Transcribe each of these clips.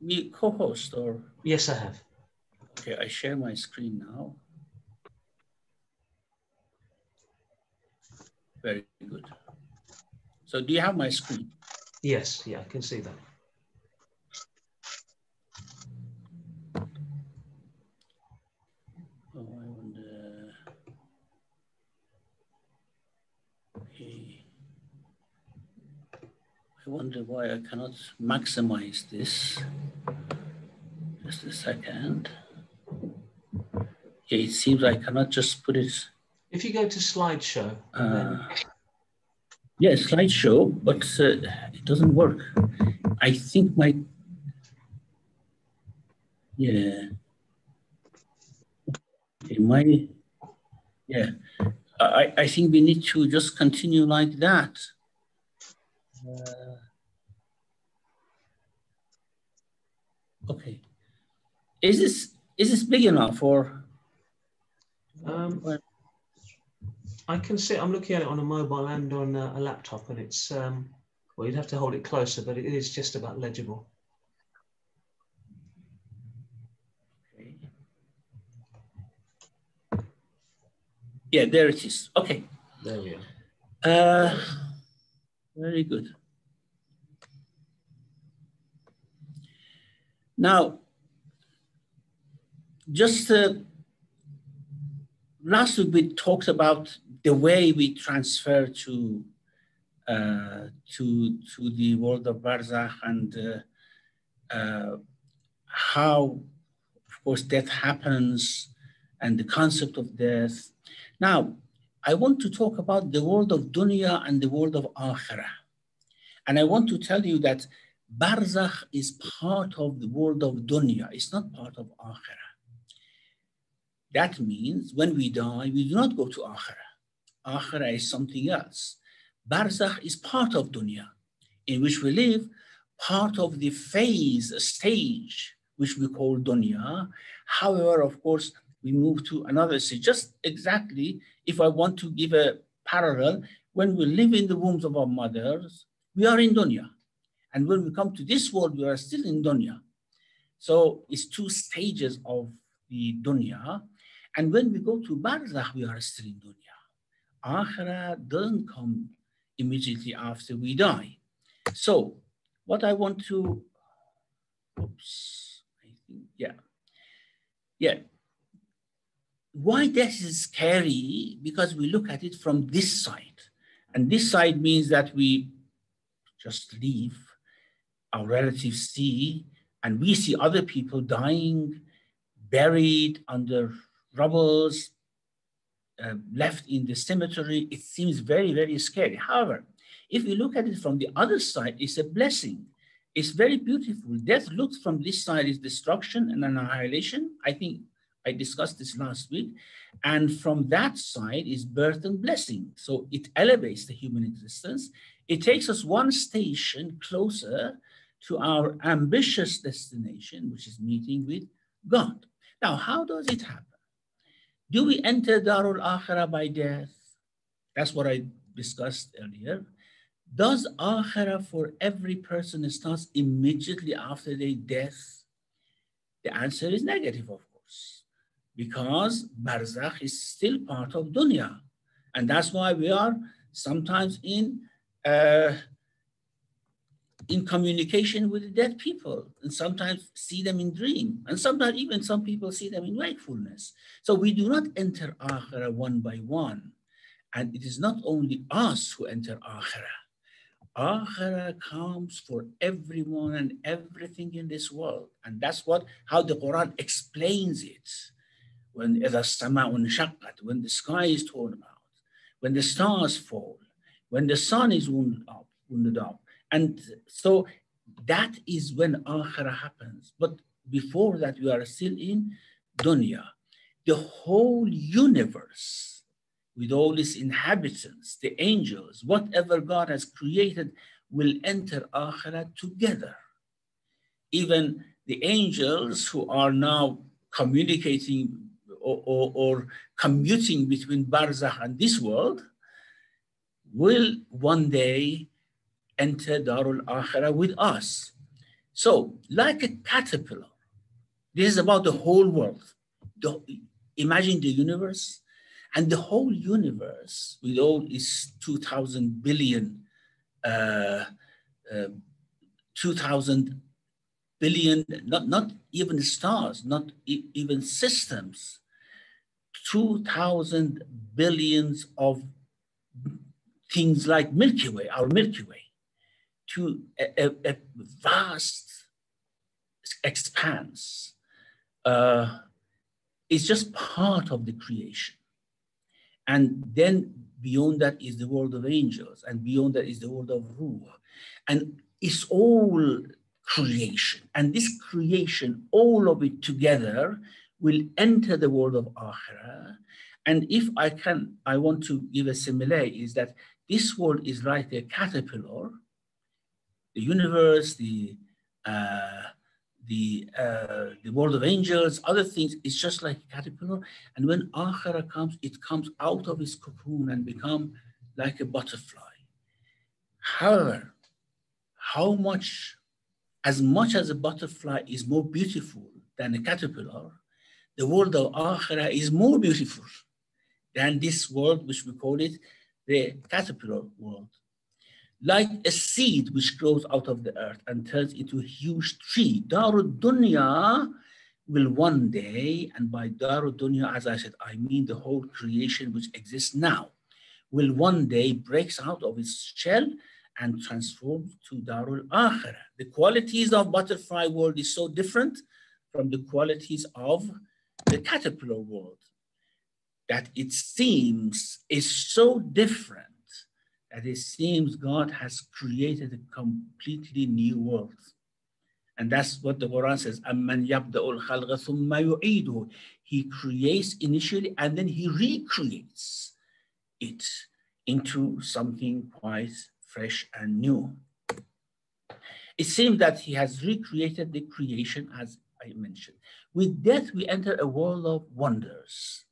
me co-host or? Yes, I have. Okay, I share my screen now. Very good. So do you have my screen? Yes, yeah, I can see that. Oh, I wonder. Okay. I wonder why I cannot maximize this. Just a second. Okay, it seems I cannot just put it. If you go to slideshow, and then... Yeah, slideshow, but it doesn't work. I think my, yeah. Okay, yeah. I think we need to just continue like that. Okay. Is this big enough or? I can see, I'm looking at it on a mobile and on a laptop, and it's, well, you'd have to hold it closer, but it is just about legible. Okay. Yeah, there it is. Okay. There we are. Very good. Now, just last week we talked about the way we transfer to the world of Barzah and how, of course, death happens and the concept of death. Now, I want to talk about the world of dunya and the world of akhirah. And I want to tell you that Barzakh is part of the world of dunya. It's not part of akhirah. That means when we die, we do not go to akhirah. Akhirah is something else. Barzakh is part of dunya, in which we live, part of the phase, stage, which we call dunya. However, of course, we move to another stage. Just exactly, if I want to give a parallel, when we live in the wombs of our mothers, we are in dunya. And when we come to this world, we are still in dunya. So it's two stages of the dunya. And when we go to Barzakh, we are still in dunya. Akhirah doesn't come immediately after we die. So what I want to, why death is scary? Because we look at it from this side. And this side means that we just leave, our relatives see, and we see other people dying, buried under rubbles, left in the cemetery. It seems very, very scary. However, if we look at it from the other side, it's a blessing. It's very beautiful. Death looks from this side is destruction and annihilation. I think I discussed this last week. And from that side is birth and blessing. So it elevates the human existence. It takes us one station closer to our ambitious destination, which is meeting with God. Now, how does it happen? Do we enter Darul Akhirah by death? That's what I discussed earlier. Does Akhirah for every person starts immediately after their death? The answer is negative, of course, because Barzakh is still part of dunya. And that's why we are sometimes in communication with the dead people, and sometimes see them in dream, and sometimes even some people see them in wakefulness. So we do not enter Akhirah one by one. And it is not only us who enter Akhirah. Akhirah comes for everyone and everything in this world. And that's how the Quran explains it. When the when the sky is torn out, when the stars fall, when the sun is wounded up. And so that is when Akhirah happens. But before that, we are still in dunya. The whole universe, with all its inhabitants, the angels, whatever God has created, will enter Akhirah together. Even the angels who are now communicating or commuting between Barzakh and this world will one day enter Darul Akhirah with us. So like a caterpillar, this is about the whole world. Imagine the universe, and the whole universe with all its 2,000 billion, 2,000 billion, not even stars, not even systems, 2,000 billions of things like Milky Way, our Milky Way, to a vast expanse. It's just part of the creation. And then beyond that is the world of angels, and beyond that is the world of Ruh. And it's all creation. And this creation, all of it together, will enter the world of Akhirah. And if I want to give a simile, is that this world is like a caterpillar. The universe, the world of angels, other things, it's just like a caterpillar. And when Akhirah comes, it comes out of its cocoon and become like a butterfly. However, as much as a butterfly is more beautiful than a caterpillar, the world of Akhirah is more beautiful than this world, which we call it the caterpillar world. Like a seed which grows out of the earth and turns into a huge tree, Darud Dunya will one day, and by Darud Dunya, as I said, I mean the whole creation which exists now, will one day breaks out of its shell and transforms to Darul Akhirah. The qualities of butterfly world is so different from the qualities of the caterpillar world that it seems is so different that it seems God has created a completely new world. And that's what the Quran says, أَمَّنْ يَبْدَأُ الْخَلْقَ ثُمَّ يُعِيدُهُ. He creates initially and then he recreates it into something quite fresh and new. It seems that he has recreated the creation, as I mentioned. With death, we enter a world of wonders.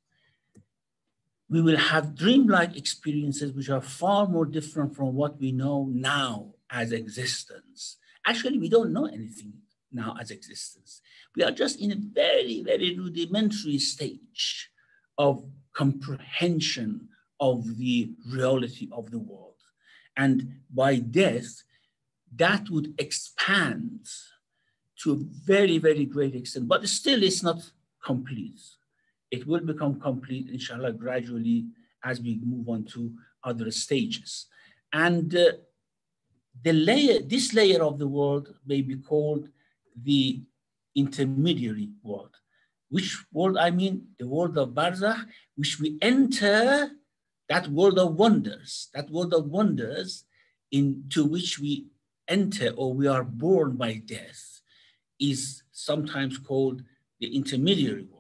We will have dreamlike experiences which are far more different from what we know now as existence. Actually, we don't know anything now as existence. We are just in a very, very rudimentary stage of comprehension of the reality of the world. And by death, that would expand to a very, very great extent, but still it's not complete. It will become complete, inshallah, gradually as we move on to other stages. And this layer of the world may be called the intermediary world. Which world I mean? The world of Barzah, which we enter, that world of wonders into which we enter or we are born by death, is sometimes called the intermediary world.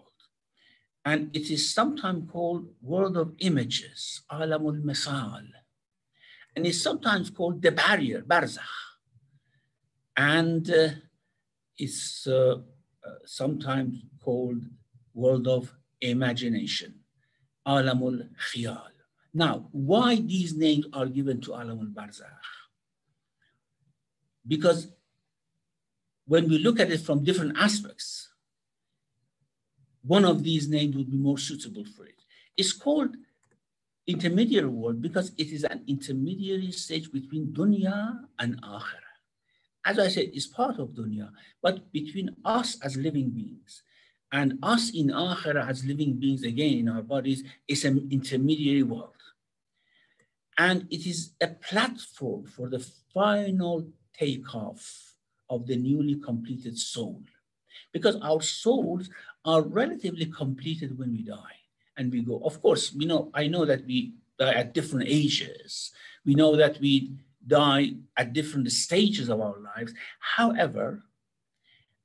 And it is sometimes called world of images, alamul misal. And it's sometimes called the barrier, Barzah. And it's sometimes called world of imagination, alamul khiyal. Now, why these names are given to alamul Barzah? Because when we look at it from different aspects, one of these names would be more suitable for it. It's called intermediary world because it is an intermediary stage between dunya and akhirah. As I said, it's part of dunya, but between us as living beings and us in akhirah as living beings again in our bodies, is an intermediary world. And it is a platform for the final takeoff of the newly completed soul. Because our souls are relatively completed when we die and we go. Of course, I know that we die at different ages. We know that we die at different stages of our lives. However,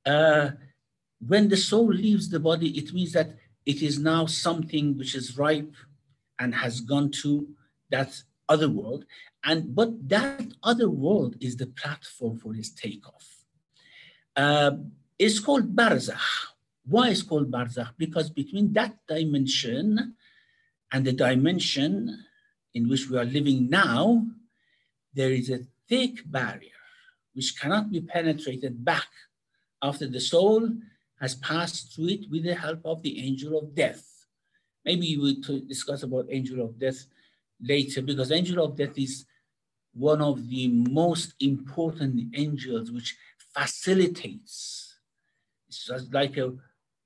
when the soul leaves the body, it means that it is now something which is ripe and has gone to that other world. But that other world is the platform for its takeoff. It's called Barzah. Why is it called Barzah? Because between that dimension and the dimension in which we are living now, there is a thick barrier. which cannot be penetrated back after the soul has passed through it with the help of the angel of death. Maybe we will discuss about angel of death later, because angel of death is one of the most important angels which facilitates. It's just like a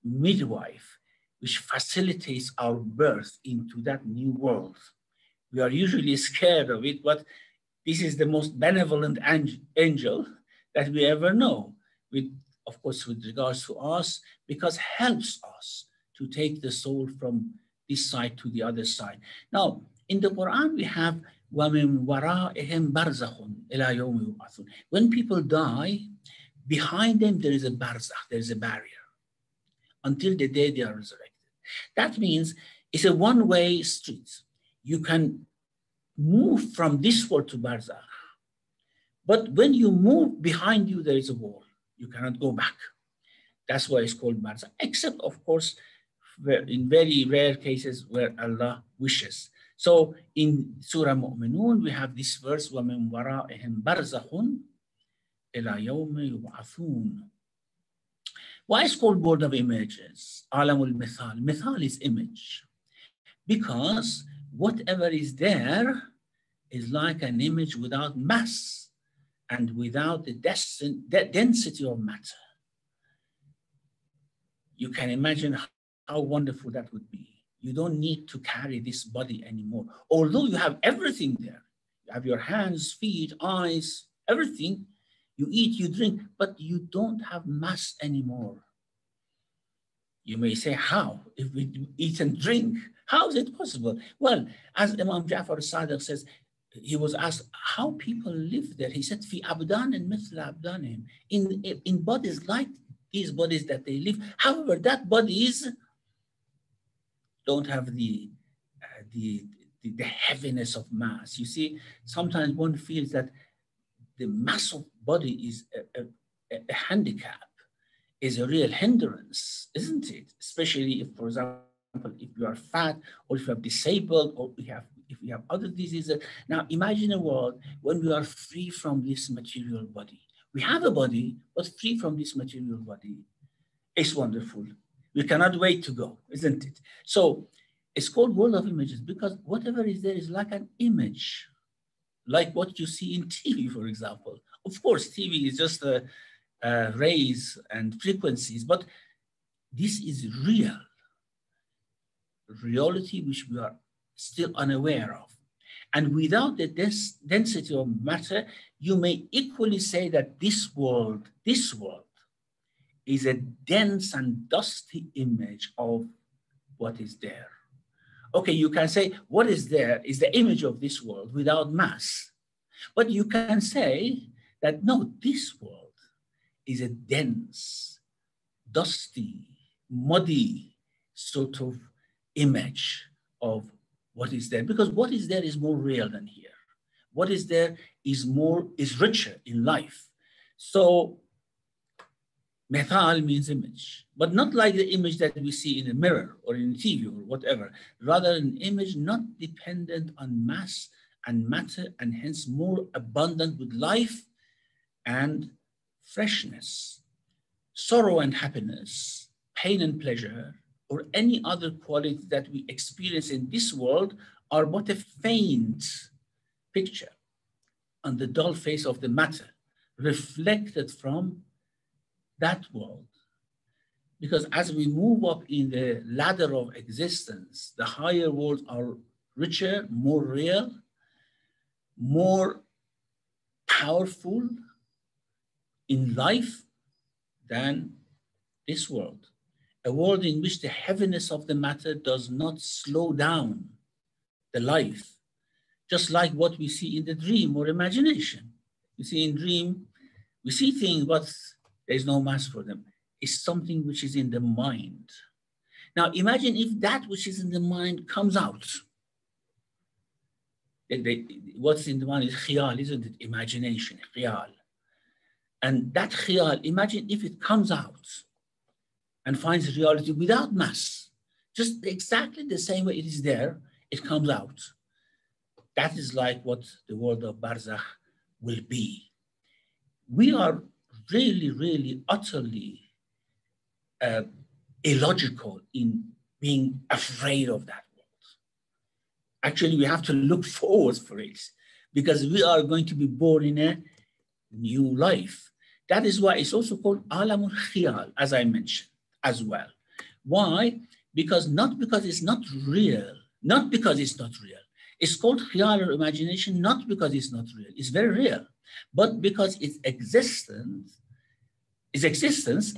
midwife which facilitates our birth into that new world. We are usually scared of it, but this is the most benevolent angel that we ever know, with, of course, with regards to us, because helps us to take the soul from this side to the other side. Now, in the Quran, we have وَمِن وَرَائِهِمْ بَرْزَخٌ إِلَى يَوْمِ يُبْعَثُونَ. When people die, behind them there is a barzakh, there is a barrier, until the day they are resurrected. That means it's a one-way street. You can move from this world to barzakh, but when you move, behind you there is a wall. You cannot go back. That's why it's called barzakh, except, of course, in very rare cases where Allah wishes. So in Surah Mu'minun, we have this verse, وَمِن وَرَائِهِمْ بَرْزَخٌ إِلَى يَوْمِ يُبْعَثُونَ. Why is it called world of images? Alamul Mithal. Mithal is image. Because whatever is there is like an image without mass and without the density of matter. You can imagine how wonderful that would be. You don't need to carry this body anymore. Although you have everything there. You have your hands, feet, eyes, everything. You eat, you drink, but you don't have mass anymore. You may say, how? If we eat and drink, how is it possible? Well, as Imam Ja'far al-Sadiq says, he was asked how people live there. He said, "Fi abdan and mithla abdanihim," in bodies like these bodies that they live. However, that bodies don't have the heaviness of mass. You see, sometimes one feels that the mass of body is a handicap, is a real hindrance, isn't it? Especially if, for example, if you are fat, or if you are disabled, or if you have other diseases. Now imagine a world when we are free from this material body. We have a body, but free from this material body. It's wonderful. We cannot wait to go, isn't it? So it's called world of images because whatever is there is like an image, like what you see in TV, for example. Of course, TV is just rays and frequencies, but this is real reality which we are still unaware of. And without the density of matter, you may equally say that this world is a dense and dusty image of what is there. Okay, you can say what is there is the image of this world without mass. But you can say that no, this world is a dense, dusty, muddy sort of image of what is there, because what is there is more real than here. What is there is richer in life. So methal means image, but not like the image that we see in a mirror or in TV or whatever, rather an image not dependent on mass and matter, and hence more abundant with life and freshness. Sorrow and happiness, pain and pleasure, or any other quality that we experience in this world are but a faint picture on the dull face of the matter, reflected from that world. Because as we move up in the ladder of existence, the higher worlds are richer, more real, more powerful in life than this world. A world in which the heaviness of the matter does not slow down the life, just like what we see in the dream or imagination. You see, in dream, we see things, but there's no mass for them. It's something which is in the mind. Now, imagine if that which is in the mind comes out. What's in the mind is khiyal, isn't it? Imagination, khiyal. And that khiyal, imagine if it comes out and finds reality without mass, just exactly the same way it is there, it comes out. That is like what the world of Barzakh will be. we are really, really, utterly illogical in being afraid of that world. Actually, we have to look forward for it because we are going to be born in a new life. That is why it's also called Alamul Khiyal, as I mentioned as well. Why? Because not because it's not real, not because it's not real. It's called Khiyal or imagination, not because it's not real. It's very real, but because its existence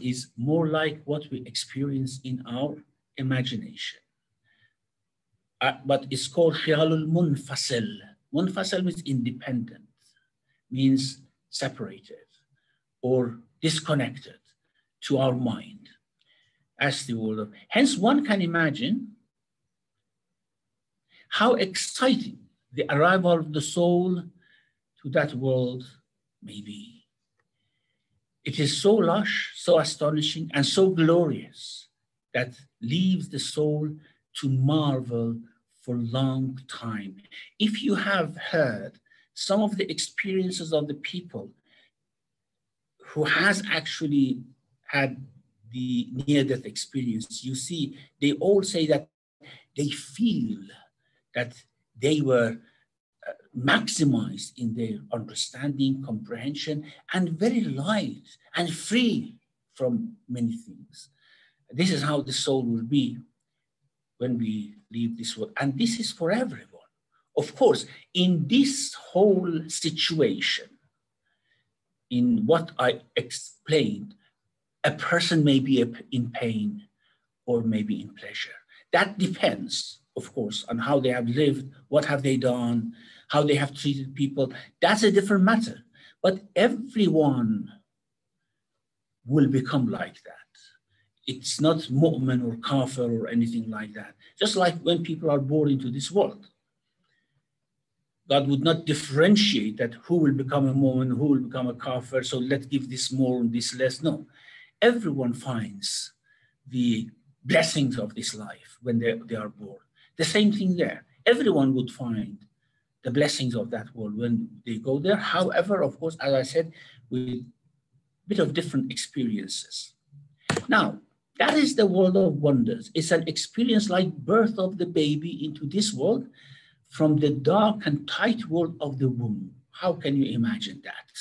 is more like what we experience in our imagination. But it's called Khiyalul Munfasil. Munfasil means independent, means separated or disconnected to our mind as the world of. Hence, one can imagine how exciting the arrival of the soul to that world may be. It is so lush, so astonishing, and so glorious that leaves the soul to marvel for a long time. If you have heard some of the experiences of the people who has actually had the near-death experience, you see, they all say that they feel that they were maximized in their understanding, comprehension, and very light and free from many things. This is how the soul will be when we leave this world. And this is for everyone. Of course, in this whole situation, in what I explained, a person may be in pain or maybe in pleasure. That depends, of course, on how they have lived, what have they done, how they have treated people. That's a different matter. But everyone will become like that. It's not mu'min or kafir or anything like that. Just like when people are born into this world. God would not differentiate that who will become a mu'min, who will become a kafir, so let's give this more and this less. No, everyone finds the blessings of this life when they are born. The same thing there. Everyone would find the blessings of that world when they go there. However, of course, as I said, with a bit of different experiences. Now, that is the world of wonders. It's an experience like birth of the baby into this world from the dark and tight world of the womb. How can you imagine that?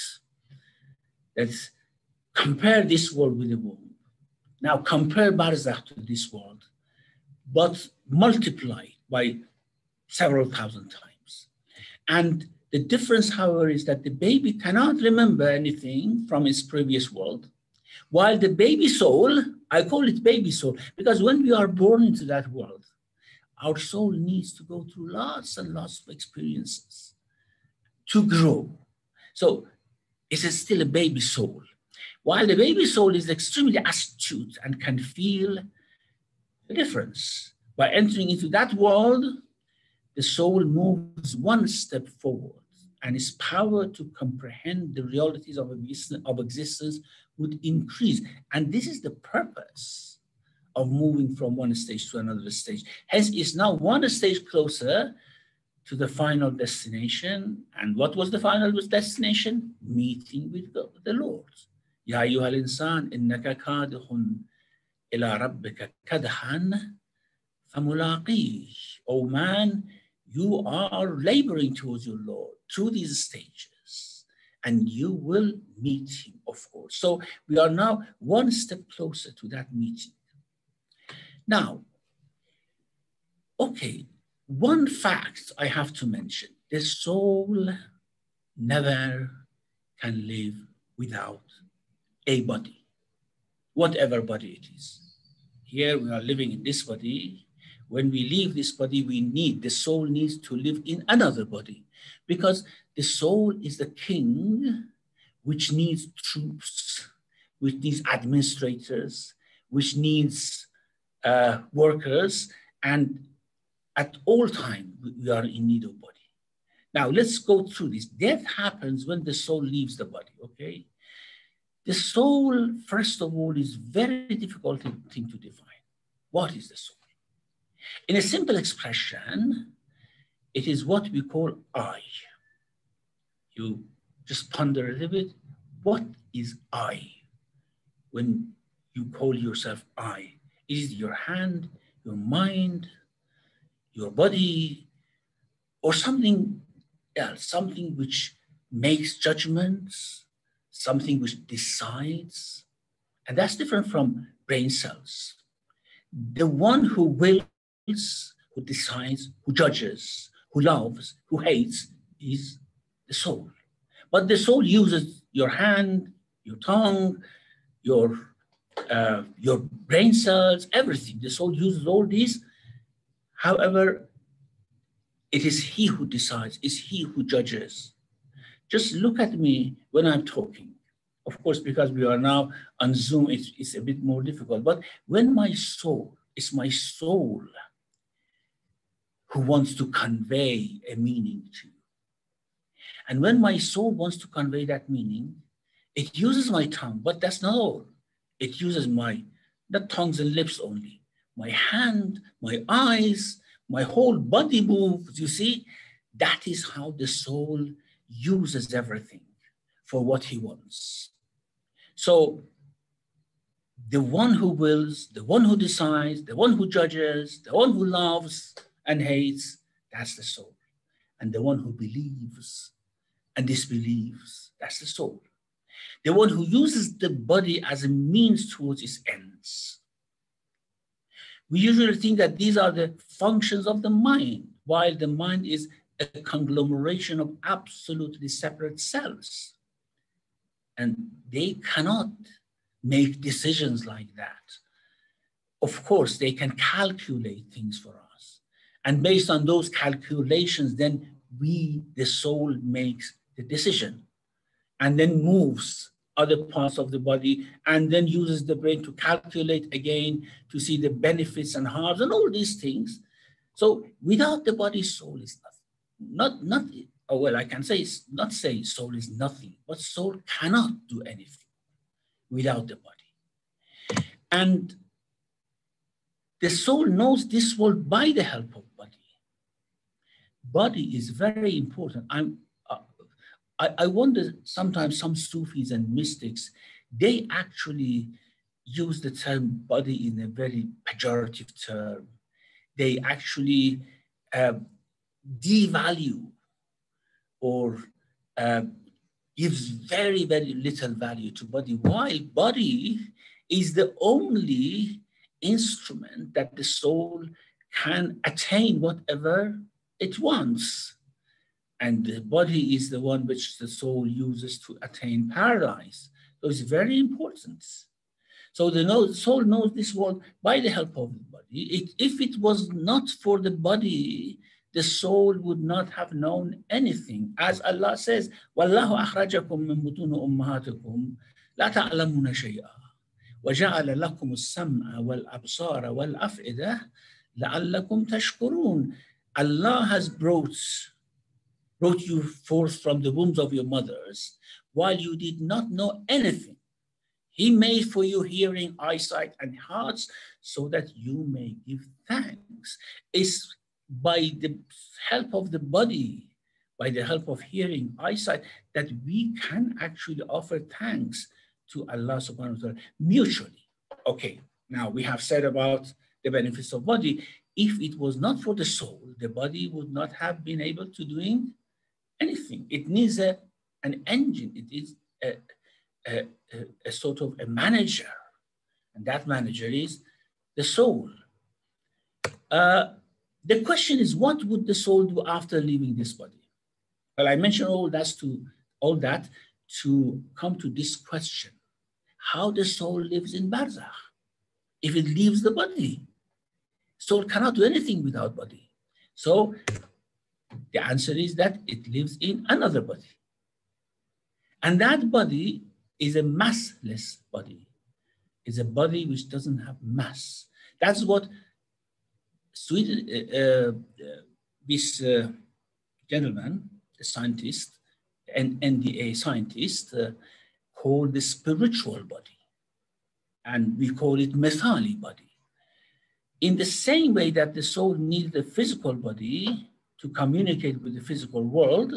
Let's compare this world with the womb. Now compare Barzah to this world, but multiply by several thousand times. And the difference, however, is that the baby cannot remember anything from its previous world, while the baby soul, I call it baby soul, because when we are born into that world, our soul needs to go through lots and lots of experiences to grow. So it is still a baby soul. While the baby soul is extremely astute and can feel the difference. By entering into that world, the soul moves one step forward and its power to comprehend the realities of existence would increase. And this is the purpose of moving from one stage to another stage. Hence, it's now one stage closer to the final destination. And what was the final destination? Meeting with the Lord. Ya ayyuhal insan, innaka kadihun ila rabbika kadhan famulaqih. O man, you are laboring towards your Lord through these stages, and you will meet him, of course. So we are now one step closer to that meeting. Now, okay, one fact I have to mention: the soul never can live without a body, whatever body it is. Here we are living in this body. When we leave this body, the soul needs to live in another body, because the soul is the king, which needs troops, which needs administrators, which needs workers, and at all times we are in need of body. Now let's go through this. Death happens when the soul leaves the body, okay? The soul, first of all, is very difficult thing to define. What is the soul? In a simple expression, it is what we call I. You just ponder a little bit. what is I? When you call yourself I, is it your hand, your mind, your body, or something else, something which makes judgments, something which decides? And that's different from brain cells. The one who wills, who decides, who judges, who loves, who hates is the soul. But the soul uses your hand, your tongue, your brain cells, everything. The soul uses all these. However, it is he who decides, it's he who judges. Just look at me when I'm talking. Of course, because we are now on Zoom, it's a bit more difficult. But when it's my soul who wants to convey a meaning to you. And when my soul wants to convey that meaning, it uses my tongue, but that's not all. It uses not tongues and lips only, my hand, my eyes, my whole body moves, you see? That is how the soul uses everything for what he wants. So the one who wills, the one who decides, the one who judges, the one who loves and hates, that's the soul. And the one who believes and disbelieves, that's the soul. The one who uses the body as a means towards its ends. We usually think that these are the functions of the mind, while the mind is a conglomeration of absolutely separate cells. And they cannot make decisions like that. Of course, they can calculate things for us. And based on those calculations, then the soul makes the decision and then moves other parts of the body and then uses the brain to calculate again, to see the benefits and harms and all these things. So without the body, soul is nothing. I can not say soul is nothing, but soul cannot do anything without the body. And the soul knows this world by the help of body. Body is very important. I wonder sometimes some Sufis and mystics, they actually use the term body in a very pejorative term. They actually devalue or gives very, very little value to body, while body is the only instrument that the soul can attain whatever it wants. And the body is the one which the soul uses to attain paradise. So it's very important. So the soul knows this world by the help of the body. If it was not for the body, the soul would not have known anything. As Allah says, وَاللَّهُ أَخْرَجَكُم مِّن بُطُونِ أُمَّهَاتِكُم لَا تَعْلَمُونَ شَيْئًا وَجَعَلَ لَكُمُ السَّمْعَ وَالْأَبْصَارَ وَالْأَفْئِدَةَ لَعَلَّكُمْ تَشْكُرُونَ. Allah has brought you forth from the wombs of your mothers while you did not know anything. He made for you hearing, eyesight, and hearts so that you may give thanks. It's by the help of the body, by the help of hearing, eyesight, that we can actually offer thanks to Allah subhanahu wa ta'ala mutually. Okay, now we have said about the benefits of body. If it was not for the soul, the body would not have been able to doing anything. It needs an engine. It is a sort of a manager. And that manager is the soul. The question is, what would the soul do after leaving this body? Well, I mentioned all that to come to this question. How the soul lives in Barzah if it leaves the body? Soul cannot do anything without body. So the answer is that it lives in another body. And that body is a massless body. It's a body which doesn't have mass. That's what this gentleman, a scientist, an NDA scientist, called the spiritual body. And we call it methali body. In the same way that the soul needs a physical body to communicate with the physical world,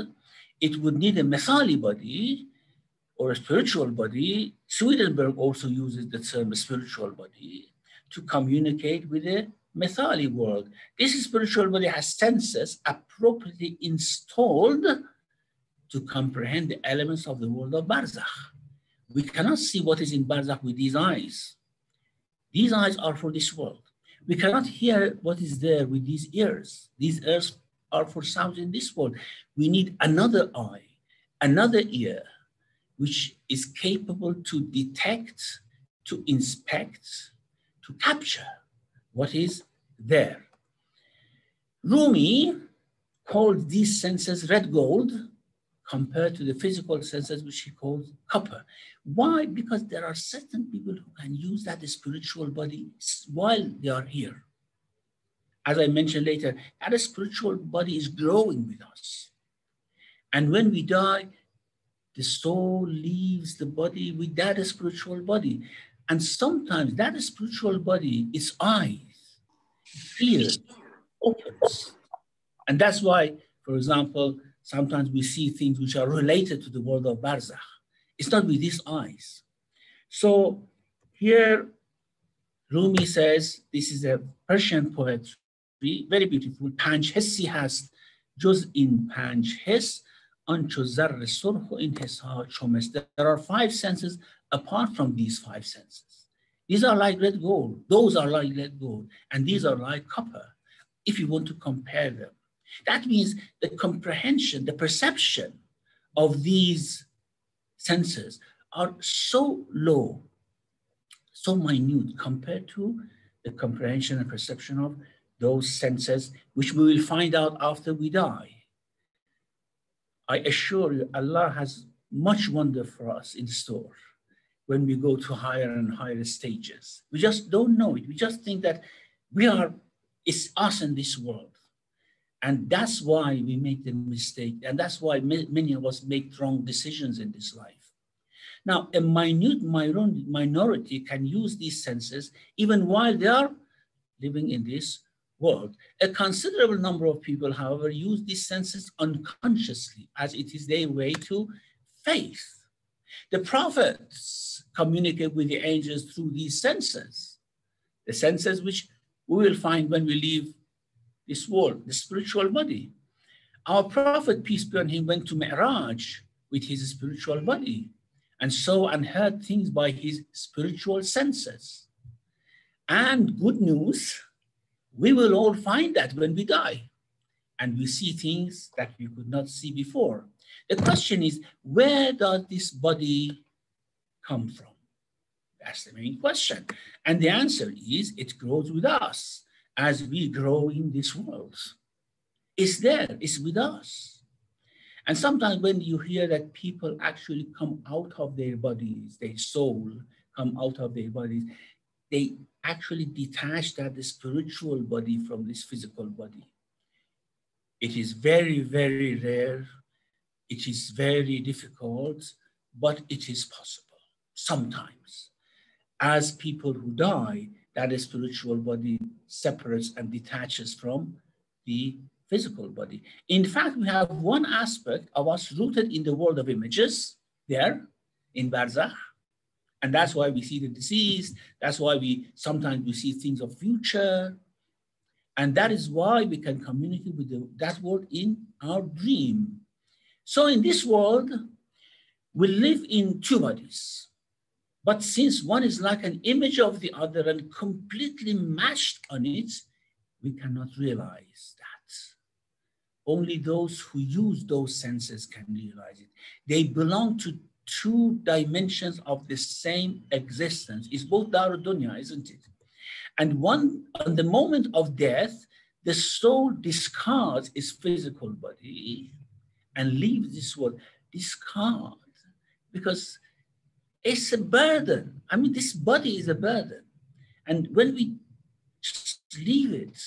it would need a methali body or a spiritual body, Swedenborg also uses the term spiritual body to communicate with the Methali world. This spiritual body has senses appropriately installed to comprehend the elements of the world of Barzah. We cannot see what is in Barzakh with these eyes. These eyes are for this world. We cannot hear what is there with these ears. These ears are for sounds in this world. We need another eye, another ear, which is capable to detect, to inspect, to capture what is there. Rumi called these senses red gold compared to the physical senses, which he calls copper. Why? Because there are certain people who can use that spiritual body while they are here. As I mentioned later, that spiritual body is growing with us. And when we die, the soul leaves the body with that spiritual body. And sometimes that spiritual body, its eyes, ears, opens. And that's why, for example, sometimes we see things which are related to the world of Barzakh. It's not with these eyes. So here, Rumi says, this is a Persian poetry, very beautiful. پنج حسی هست جز این پنج حس آنچو زر سرخ و این حسها چو مس. There are five senses apart from these five senses. These are like red gold. Those are like red gold. And these are like copper, if you want to compare them. That means the comprehension, the perception of these senses are so low, so minute compared to the comprehension and perception of those senses, which we will find out after we die. I assure you, Allah has much wonder for us in store when we go to higher and higher stages. We just don't know it. We just think that it's us in this world. And that's why we make the mistake. And that's why many of us make wrong decisions in this life. Now, a minute minority can use these senses even while they are living in this world. A considerable number of people, however, use these senses unconsciously, as it is their way to faith. The prophets communicate with the angels through these senses, the senses which we will find when we leave this world, the spiritual body. Our prophet, peace be on him, went to Mi'raj with his spiritual body and saw and heard things by his spiritual senses. And good news, we will all find that when we die and we see things that we could not see before. The question is, where does this body come from? That's the main question. And the answer is, it grows with us as we grow in this world. It's there, it's with us. And sometimes when you hear that people actually come out of their bodies, their soul come out of their bodies, they actually detach that the spiritual body from this physical body. It is very, very rare. It is very difficult, but it is possible sometimes. As people who die, that spiritual body separates and detaches from the physical body. In fact, we have one aspect of us rooted in the world of images there in Barzakh. And that's why we see the deceased. That's why sometimes we see things of future. And that is why we can communicate with that world in our dream. So in this world, we live in two bodies. But since one is like an image of the other and completely matched on it, we cannot realize that. Only those who use those senses can realize it. They belong to two dimensions of the same existence. It's both Dar Dunya, isn't it? And on the moment of death, the soul discards its physical body and leaves this world. Discard, because it's a burden. I mean, this body is a burden. And when we just leave it,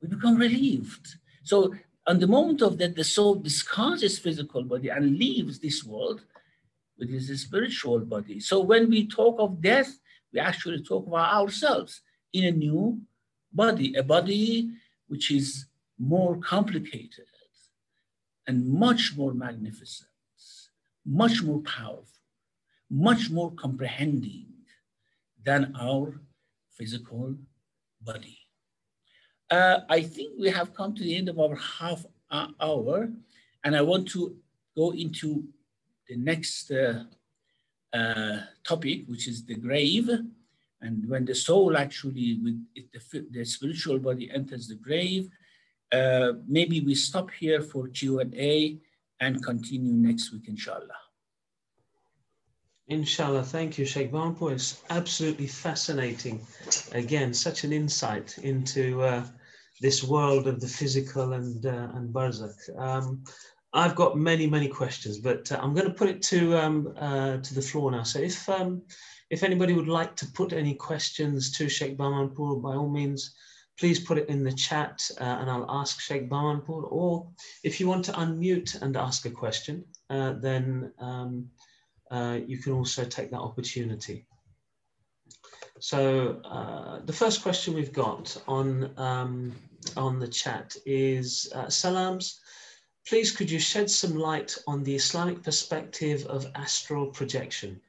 we become relieved. So on the moment of death, the soul discards its physical body and leaves this world with his spiritual body. So when we talk of death, we actually talk about ourselves in a new body, a body which is more complicated and much more magnificent, much more powerful. much more comprehending than our physical body. I think we have come to the end of our half hour, and I want to go into the next topic, which is the grave. And when the soul actually, with the spiritual body enters the grave, maybe we stop here for Q&A and continue next week, inshallah. Inshallah. Thank you, Sheikh Bahmanpour. It's absolutely fascinating. Again, such an insight into this world of the physical and Barzah. I've got many questions, but I'm going to put it to the floor now. So if anybody would like to put any questions to Sheikh Bahmanpour, by all means, please put it in the chat and I'll ask Sheikh Bahmanpour. Or if you want to unmute and ask a question, then you can also take that opportunity. So the first question we've got on the chat is, Salams, please could you shed some light on the Islamic perspective of astral projection?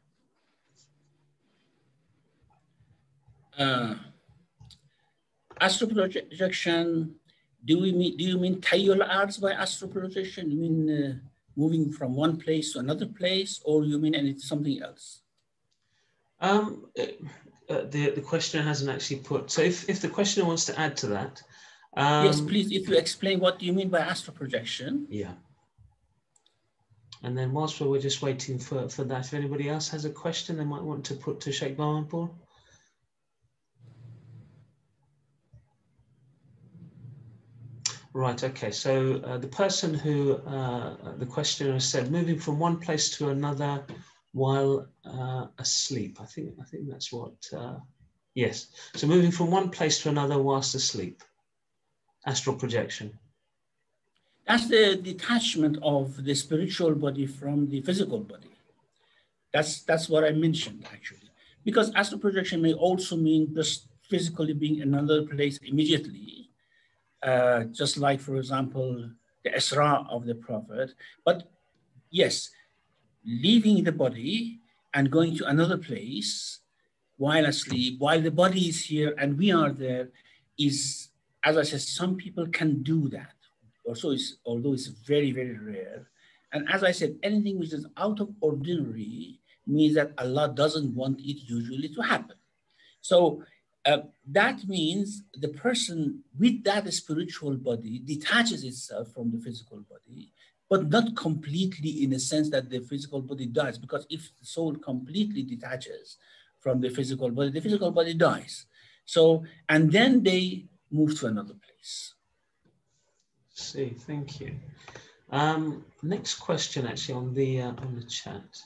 Astral projection, do you mean tayyul arts by astral projection? You mean moving from one place to another place, or you mean something else? The questioner hasn't actually put, so if the questioner wants to add to that. Yes, please, if you explain what you mean by astral projection. Yeah. And then whilst we're just waiting for that, if anybody else has a question they might want to put to Sheikh Bahmanpour. Right, okay, so the person who, the questioner said, moving from one place to another while asleep. I think that's what, yes. So moving from one place to another whilst asleep, astral projection. That's the detachment of the spiritual body from the physical body. That's what I mentioned, actually. Because astral projection may also mean just physically being in another place immediately, just like, for example, the Isra of the Prophet. But yes, leaving the body and going to another place while asleep, while the body is here and we are there, is, as I said, some people can do that. Although it's very rare. And as I said, anything which is out of ordinary means that Allah doesn't want it usually to happen. So that means the person with that spiritual body detaches itself from the physical body, but not completely, in a sense that the physical body dies, because if the soul completely detaches from the physical body dies. So, and then they move to another place. See, thank you. Next question, actually, on the chat.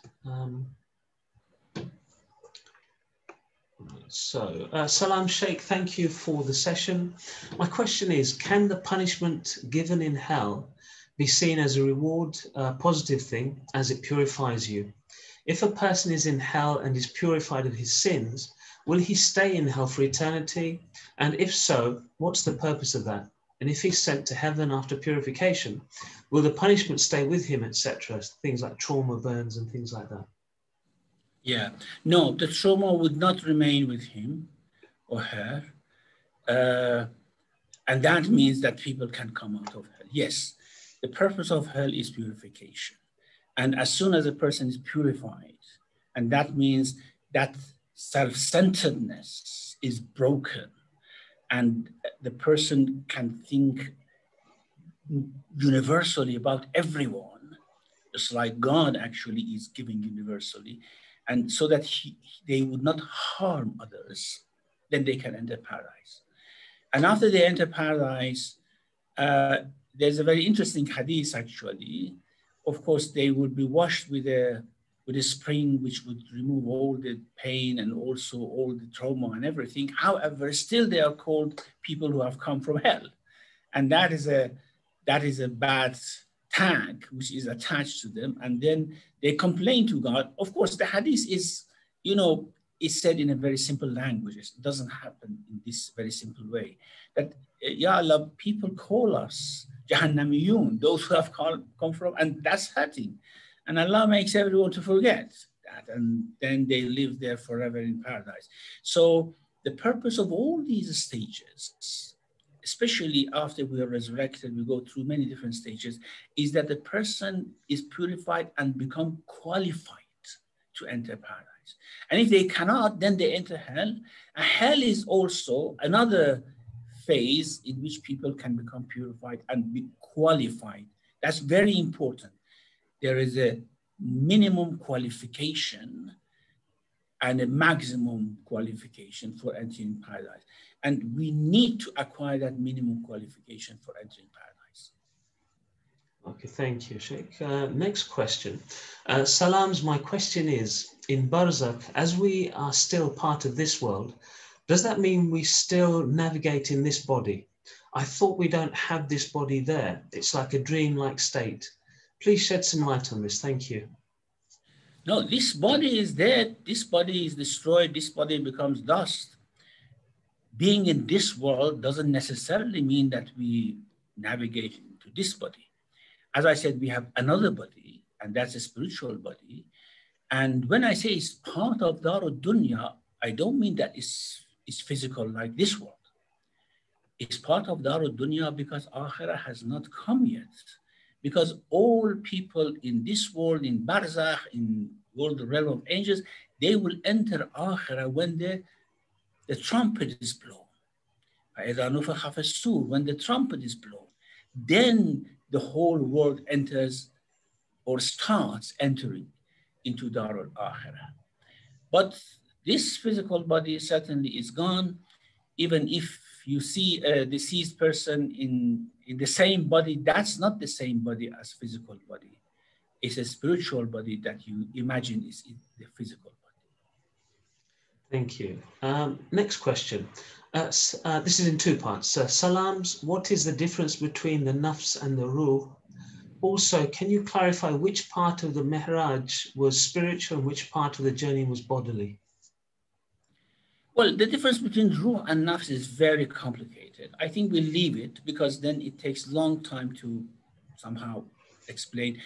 Salam Sheikh, thank you for the session. My question is, can the punishment given in hell be seen as a reward, positive thing, as it purifies you? If a person is in hell and is purified of his sins, will he stay in hell for eternity? And if so, what's the purpose of that? And if he's sent to heaven after purification, will the punishment stay with him, etc.? Things like trauma burns and things like that. Yeah, no, the trauma would not remain with him or her. And that means that people can come out of hell. Yes, the purpose of hell is purification. And as soon as a person is purified, and that means that self-centeredness is broken, and the person can think universally about everyone, just like God actually is giving universally, and so that they would not harm others, then they can enter paradise. And after they enter paradise, there's a very interesting hadith, actually. Of course, they would be washed with a spring, which would remove all the pain and also all the trauma and everything. However, still they are called people who have come from hell. And that is a bad tag which is attached to them. And then they complain to God. Of course, the hadith is, is said in a very simple language. It doesn't happen in this very simple way. That, Ya Allah, people call us Jahannamiyun, those who have come from, and that's hurting. And Allah makes everyone to forget. that, and then they live there forever in paradise. So the purpose of all these stages, especially after we are resurrected, we go through many different stages, is that the person is purified and become qualified to enter paradise. And if they cannot, then they enter hell. And hell is also another phase in which people can become purified and be qualified. That's very important. There is a minimum qualification and a maximum qualification for entering paradise. And we need to acquire that minimum qualification for entering paradise. Okay, thank you, Sheikh. Next question. Salams, my question is, in Barzakh, as we are still part of this world, does that mean we still navigate in this body? I thought we don't have this body there. It's like a dream-like state. Please shed some light on this. Thank you. No, this body is dead. This body is destroyed. This body becomes dust. Being in this world doesn't necessarily mean that we navigate into this body. As I said, we have another body, and that's a spiritual body. And when I say it's part of Darud Dunya, I don't mean that it's physical like this world. It's part of Darud Dunya because Akhirah has not come yet. Because all people in this world, in Barzakh, in world, the realm of angels, they will enter Akhirah when the trumpet is blown. When the trumpet is blown, then the whole world enters or starts entering into Darul Akhirah. But this physical body certainly is gone. Even if you see a deceased person in the same body, that's not the same body as physical body. It's a spiritual body that you imagine is in the physical body. Thank you. Next question. This is in two parts. Salams, what is the difference between the nafs and the ruh? Also, can you clarify which part of the Mi'raj was spiritual and which part of the journey was bodily? Well, the difference between ruh and nafs is very complicated. I think we'll leave it because then it takes a long time to somehow explain.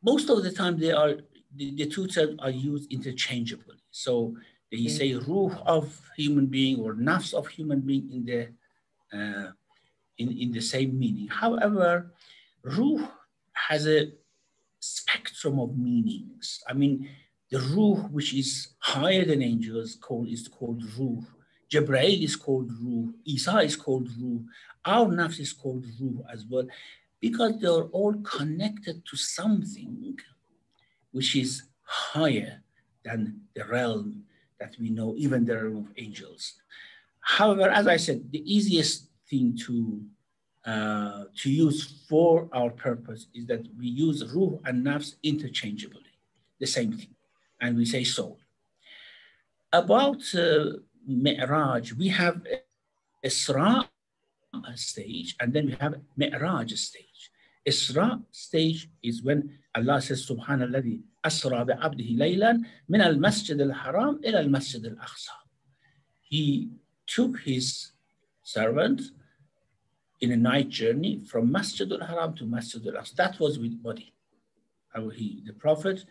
Most of the time, the two terms are used interchangeably. So they say ruh of human being or nafs of human being in the same meaning. However, ruh has a spectrum of meanings. I mean, the ruh, which is higher than angels, is called ruh. Jibreel is called ruh. Isa is called ruh. Our nafs is called ruh as well, because they are all connected to something which is higher than the realm that we know, even the realm of angels. However, as I said, the easiest thing to use for our purpose is that we use ruh and nafs interchangeably, the same thing, and we say soul. About Mi'raj, we have Isra stage, and then we have Mi'raj stage. Isra stage is when Allah says, Subhanalladhi asra bi'abdihi laylan min al-masjid al-haram ila al-masjid al-aqsa. He took his servant in a night journey from Masjid al-Haram to Masjid al-Aqsa. That was with body. The Prophet,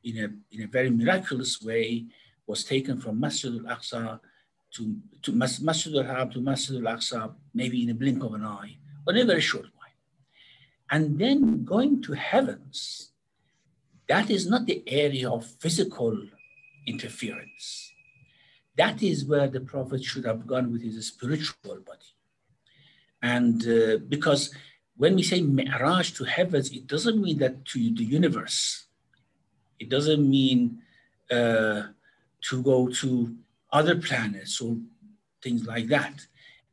in a very miraculous way, was taken from Masjid al-Aqsa to Masjid al-Haram to Masjid al-Aqsa, maybe in a blink of an eye, or in a very short while. And then going to heavens, that is not the area of physical interference. That is where the Prophet should have gone with his spiritual body. And because when we say Mi'raj to heavens, it doesn't mean that to the universe. It doesn't mean to go to other planets or things like that.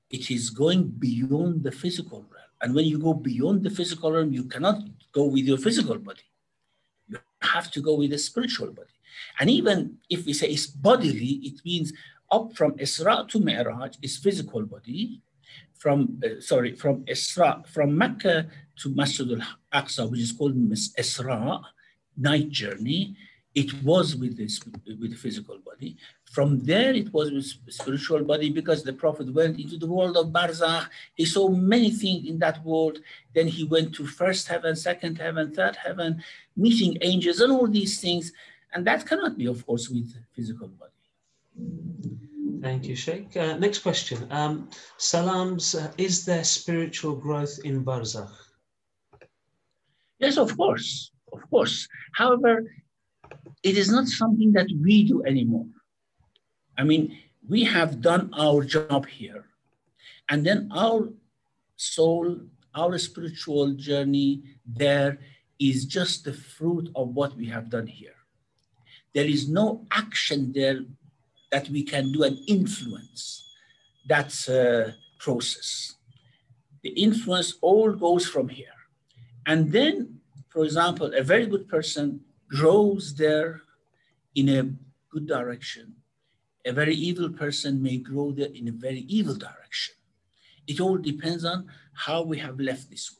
It is going beyond the physical realm. And when you go beyond the physical realm, you cannot go with your physical body. You have to go with the spiritual body. And even if we say it's bodily, it means up from Isra to Mi'raj is physical body. From Isra, from Mecca to Masjid al-Aqsa, which is called Isra, night journey, it was with the physical body. From there, it was with spiritual body, because the Prophet went into the world of Barzah. He saw many things in that world. Then he went to first heaven, second heaven, third heaven, meeting angels and all these things. And that cannot be, of course, with physical body. Thank you, Sheikh. Next question. Salams, is there spiritual growth in Barzakh? Yes, of course, of course. However, it is not something that we do anymore. I mean, we have done our job here. And then our soul, our spiritual journey there is just the fruit of what we have done here. There is no action there that we can do and influence that process. The influence all goes from here. And then, for example, a very good person grows there in a good direction. A very evil person may grow there in a very evil direction. It all depends on how we have left this world.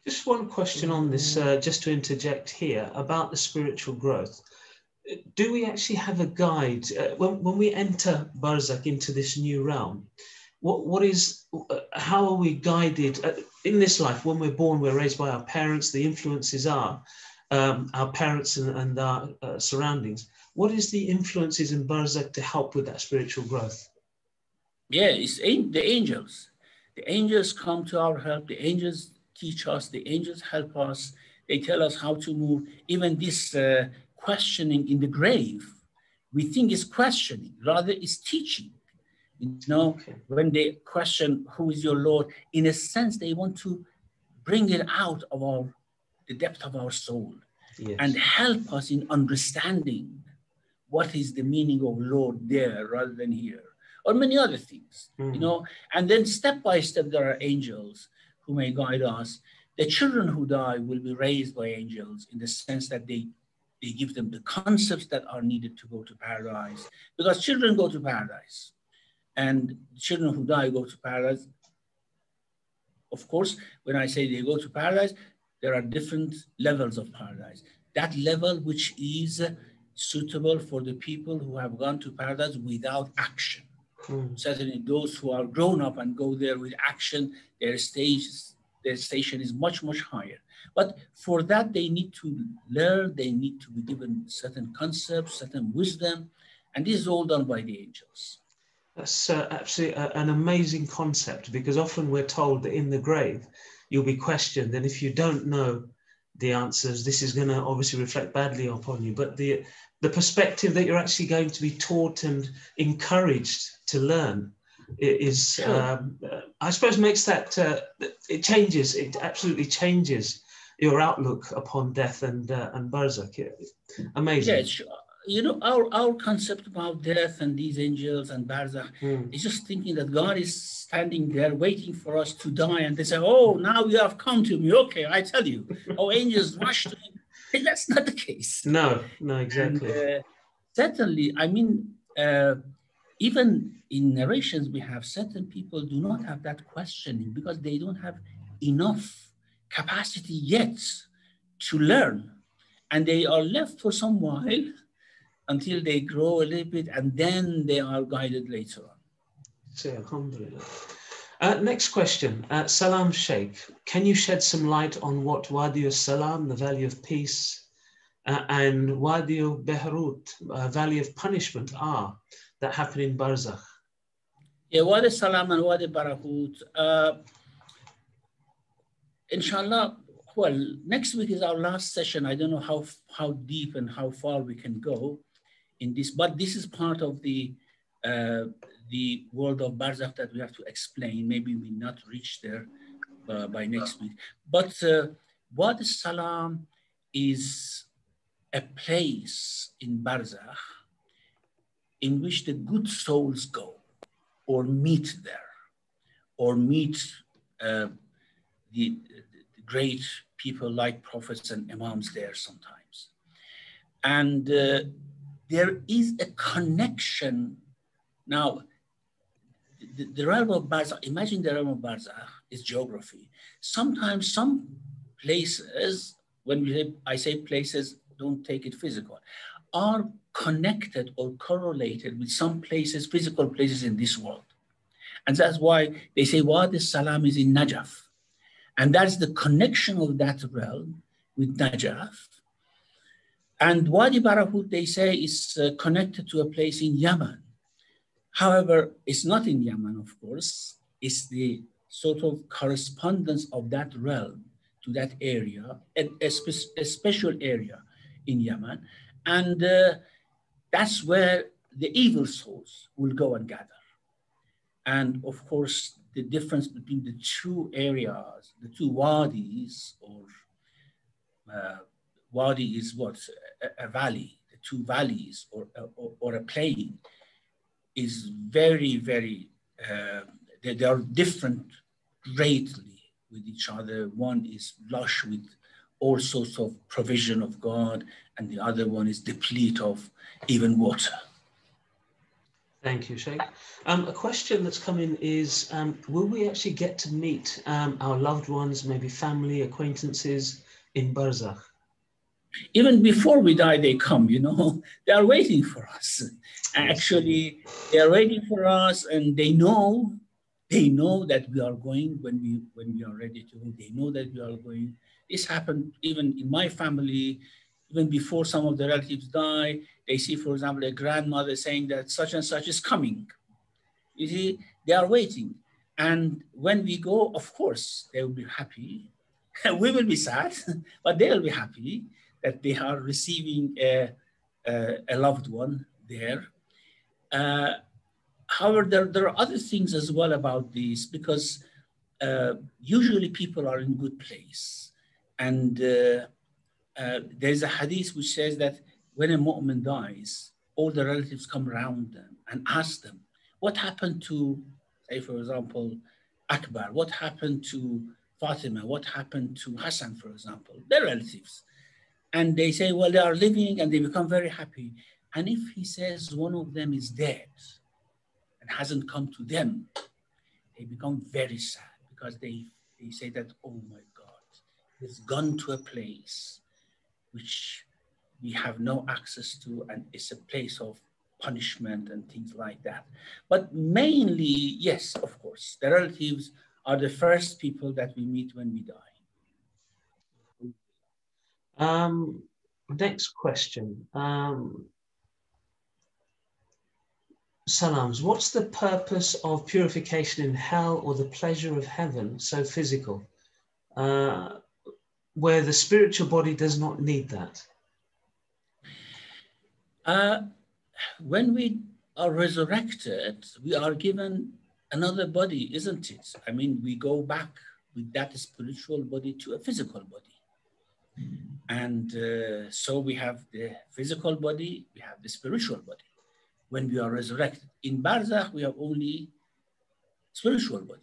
Just one question on this, just to interject here, about the spiritual growth. Do we actually have a guide when we enter Barzakh, into this new realm? How are we guided in this life? When we're born, we're raised by our parents. The influences are our parents and our surroundings. What is the influences in Barzakh to help with that spiritual growth? Yeah, it's the angels. The angels come to our help. The angels teach us. The angels help us. They tell us how to move. Even this questioning in the grave, we think is questioning, rather is teaching. You know, when they question who is your Lord, in a sense, they want to bring it out of the depth of our soul, yes, and help us in understanding what is the meaning of Lord there rather than here, or many other things, you know. And then step by step, there are angels who may guide us. The children who die will be raised by angels in the sense that they give them the concepts that are needed to go to paradise, because children go to paradise. And children who die go to paradise. Of course, when I say they go to paradise, there are different levels of paradise. That level which is suitable for the people who have gone to paradise without action. Certainly those who are grown up and go there with action, their station is much, much higher. But for that, they need to learn, they need to be given certain concepts, certain wisdom, and this is all done by the angels. That's absolutely an amazing concept, because often we're told that in the grave you'll be questioned, and if you don't know the answers, this is going to obviously reflect badly upon you. But the perspective that you're actually going to be taught and encouraged to learn is, sure, I suppose, makes that it absolutely changes your outlook upon death and Barzakh. Amazing. Yeah, sure. You know, our concept about death and these angels and Barzakh is just thinking that God is standing there waiting for us to die, and they say, oh, now you have come to me. Okay, I tell you. Oh, angels rush to him. And that's not the case. No, exactly. And, certainly, I mean, even in narrations, we have certain people do not have that questioning because they don't have enough capacity yet to learn. And they are left for some while until they grow a little bit, and then they are guided later on. Say alhamdulillah. Next question. Salam Sheikh, can you shed some light on what Wadi al-Salam, the valley of peace, and Wadi al-Behrut, valley of punishment, are that happen in Barzakh? Yeah, Wadi al-Salam and Wadi al-Behrut. Inshallah, well, next week is our last session. I don't know how deep and how far we can go in this, but this is part of the world of Barzakh that we have to explain. Maybe we not reach there by next week. But Wadi al-Salam is a place in Barzakh in which the good souls go or meet there, or meet the great people like prophets and imams there sometimes. And there is a connection. Now, the realm of Barzakh, imagine the realm of Barzakh is geography. Sometimes some places, when I say places, don't take it physical, are connected or correlated with some places, physical places in this world. And that's why they say Wadi al-Salam is in Najaf. And that's the connection of that realm with Najaf. And Wadi Barahut, they say, is connected to a place in Yemen. However, it's not in Yemen, of course. It's the sort of correspondence of that realm to that area, a special area in Yemen. And that's where the evil souls will go and gather. And of course, the difference between the two areas, the two wadis, or wadi is what? A valley, the two valleys, or a plain, is very, very, they are different greatly with each other. One is lush with all sorts of provision of God, and the other one is deplete of even water. Thank you, Sheikh. A question that's come in is, will we actually get to meet our loved ones, maybe family, acquaintances in Barzakh? Even before we die, they come, you know, they are waiting for us. Actually, they are waiting for us, and they know that we are going when we are ready to go. They know that we are going. This happened even in my family, even before some of the relatives die. They see, for example, a grandmother saying that such and such is coming. You see, they are waiting. And when we go, of course, they will be happy. We will be sad, but they will be happy that they are receiving a loved one there. However, there are other things as well about this, because usually people are in good place. And there's a hadith which says that when a mu'min dies, all the relatives come around them and ask them, what happened to, say, for example, Akbar? What happened to Fatima? What happened to Hassan, for example? Their relatives. And they say, well, they are living, and they become very happy. And if he says one of them is dead and hasn't come to them, they become very sad, because they say that, oh my God, he's gone to a place which we have no access to, and it's a place of punishment and things like that. But mainly, yes, of course, the relatives are the first people that we meet when we die. Next question. Salams, what's the purpose of purification in hell or the pleasure of heaven, so physical, where the spiritual body does not need that? When we are resurrected, we are given another body, isn't it? I mean, we go back with that spiritual body to a physical body. And so we have the physical body, we have the spiritual body. When we are resurrected. In Barzakh, we have only spiritual body.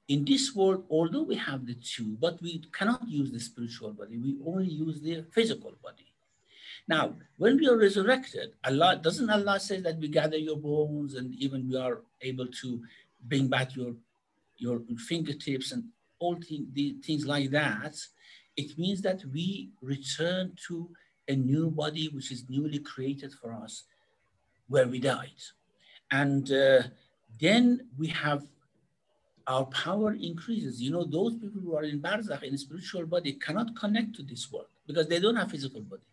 In this world, although we have the two, but we cannot use the spiritual body, we only use the physical body. Now, when we are resurrected, doesn't Allah say that we gather your bones, and even we are able to bring back your fingertips and all things like that? It means that we return to a new body which is newly created for us, where we died. And then we have, our power increases. You know, those people who are in Barzakh, in a spiritual body, cannot connect to this world because they don't have physical body.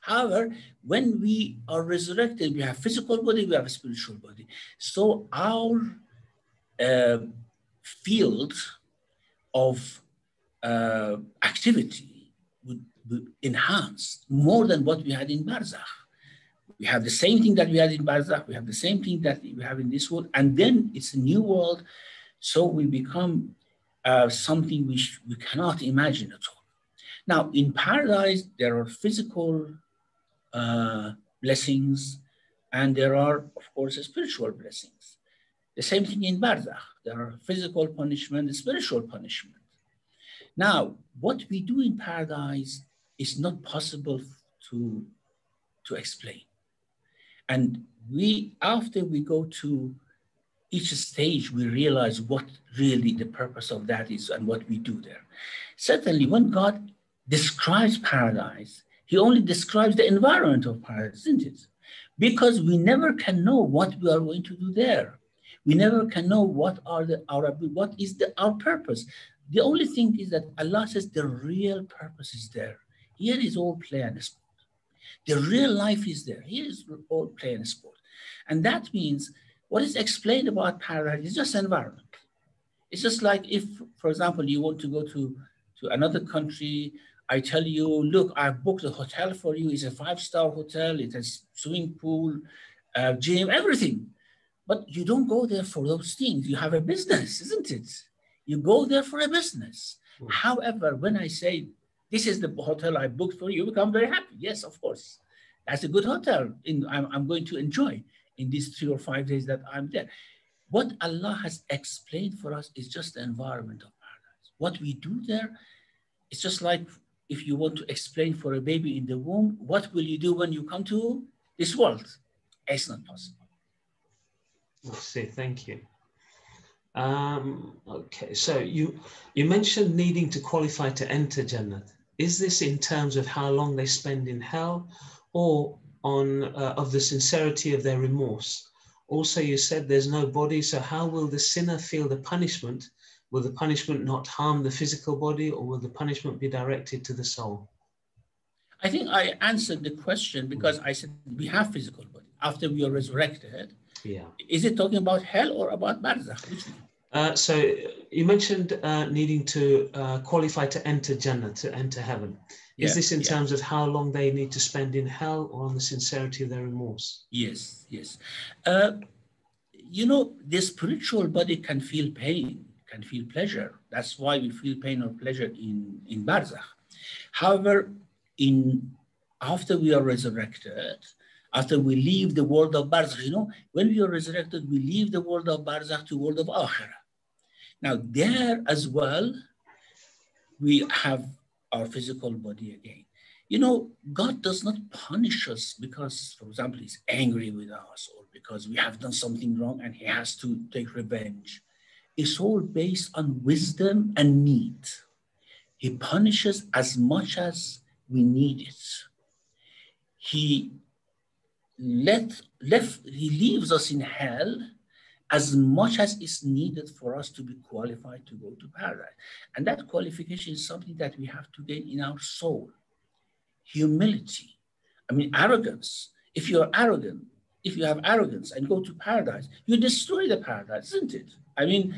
However, when we are resurrected, we have physical body, we have a spiritual body. So our field of activity would be enhanced more than what we had in Barzakh. We have the same thing that we had in Barzakh, we have the same thing that we have in this world, and then it's a new world, so we become something which we cannot imagine at all. Now, in paradise, there are physical blessings, and there are, of course, spiritual blessings. The same thing in Barzakh. There are physical punishment and spiritual punishment. Now, what we do in paradise is not possible to explain. And after we go to each stage, we realize what really the purpose of that is and what we do there. Certainly, when God describes paradise, he only describes the environment of paradise, isn't it? Because we never can know what we are going to do there. We never can know what is our purpose. The only thing is that Allah says the real purpose is there. Here is all planned. The real life is there. Here is all play and sport. And that means what is explained about paradise is just environment. It's just like if, for example, you want to go to another country, I tell you, look, I've booked a hotel for you. It's a 5-star hotel. It has swimming pool, gym, everything. But you don't go there for those things. You have a business, isn't it? You go there for a business. Mm. However, when I say, this is the hotel I booked for you, you become very happy. Yes, of course. That's a good hotel. I'm going to enjoy in these 3 or 5 days that I'm there. What Allah has explained for us is just the environment of paradise. What we do there, it's just like if you want to explain for a baby in the womb, what will you do when you come to this world? It's not possible. I see, thank you. Okay, so you mentioned needing to qualify to enter Jannah. Is this in terms of how long they spend in hell, or on of the sincerity of their remorse? Also, you said there's no body, so how will the sinner feel the punishment? Will the punishment not harm the physical body, or will the punishment be directed to the soul? I think I answered the question because I said we have physical body. After we are resurrected, yeah. Is it talking about hell or about Barzah? Which one? So you mentioned needing to qualify to enter Jannah, to enter heaven. Is this in terms of how long they need to spend in hell, or on the sincerity of their remorse? Yes, yes. You know, the spiritual body can feel pain, can feel pleasure. That's why we feel pain or pleasure in Barzah. However, after we are resurrected, after we leave the world of Barzah, you know, when we are resurrected, we leave the world of Barzah to the world of Akhirah. Now, there as well, we have our physical body again. You know, God does not punish us because, for example, he's angry with us or because we have done something wrong and he has to take revenge. It's all based on wisdom and need. He punishes as much as we need it. He leaves us in hell as much as is needed for us to be qualified to go to paradise. And that qualification is something that we have to gain in our soul. Humility. I mean, arrogance. If you're arrogant, if you have arrogance and go to paradise, you destroy the paradise, isn't it? I mean,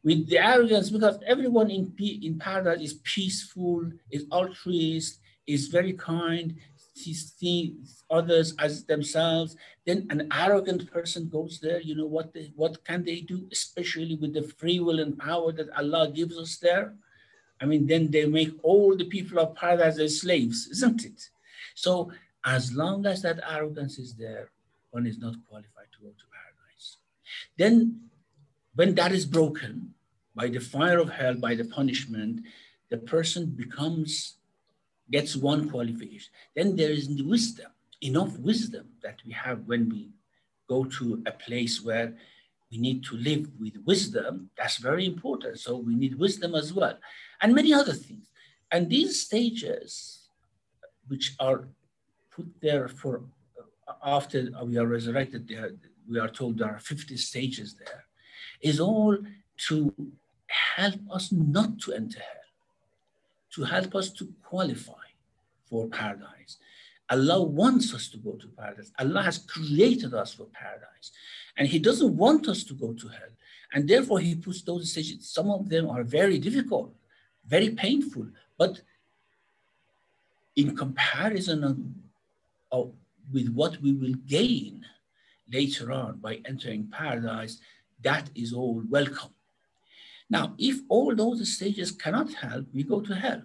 with the arrogance, because everyone in paradise is peaceful, is altruist, is very kind, sees others as themselves. Then an arrogant person goes there, you know, what can they do, especially with the free will and power that Allah gives us there? I mean, then they make all the people of paradise as slaves, isn't it? So as long as that arrogance is there, one is not qualified to go to paradise. Then when that is broken by the fire of hell, by the punishment, the person gets one qualification. Then there is wisdom, enough wisdom that we have when we go to a place where we need to live with wisdom. That's very important. So we need wisdom as well, and many other things. And these stages, which are put there for after we are resurrected, we are told there are 50 stages there, is all to help us not to enter hell, to help us to qualify for paradise. Allah wants us to go to paradise. Allah has created us for paradise. And he doesn't want us to go to hell. And therefore he puts those stages. Some of them are very difficult, very painful, but in comparison with what we will gain later on by entering paradise, that is all welcome. Now, if all those stages cannot help, we go to hell.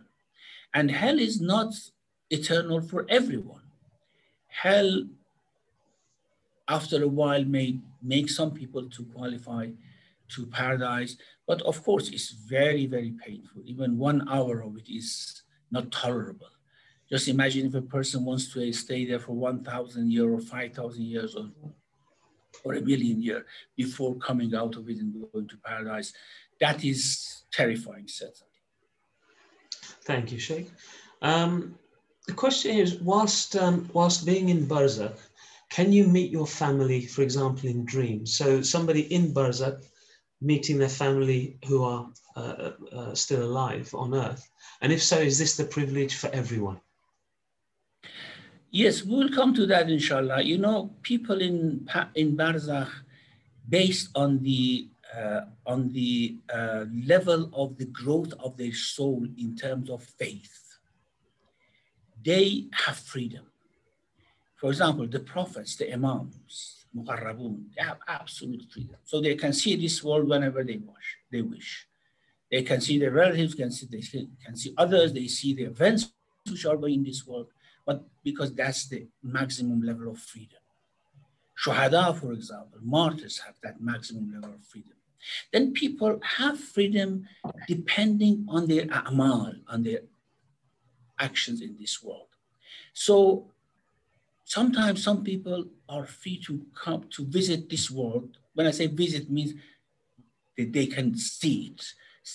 And hell is not eternal for everyone. Hell, after a while, may make some people to qualify to paradise, but of course, it's very, very painful. Even 1 hour of it is not tolerable. Just imagine if a person wants to stay there for 1,000 years or 5,000 years or 1 million years before coming out of it and going to paradise. That is terrifying, certainly. Thank you, Sheikh. The question is, whilst being in Barzakh, can you meet your family, for example, in dreams? So somebody in Barzakh meeting their family who are still alive on earth. And if so, is this the privilege for everyone? Yes, we will come to that, inshallah. You know, people in Barzakh, based on the level of the growth of their soul in terms of faith, they have freedom. For example, the prophets, the imams, muqarrabun, they have absolute freedom. So they can see this world whenever they wish. They can see their relatives, they can see others, they see the events which are going in this world, but because that's the maximum level of freedom. Shuhada, for example, martyrs have that maximum level of freedom. Then people have freedom depending on their a'mal, on their actions in this world. So sometimes some people are free to come to visit this world. When I say visit, means that they can see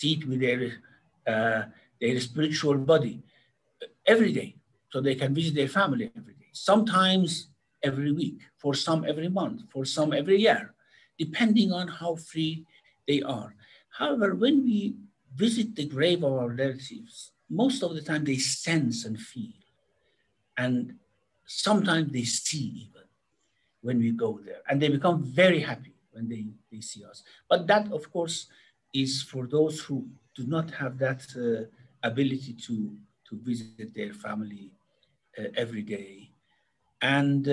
it with their spiritual body every day. So they can visit their family every day. Sometimes every week, for some every month, for some every year, depending on how free they are. However, when we visit the grave of our relatives, most of the time they sense and feel. And sometimes they see even when we go there. And they become very happy when they see us. But that, of course, is for those who do not have that ability to visit their family every day. And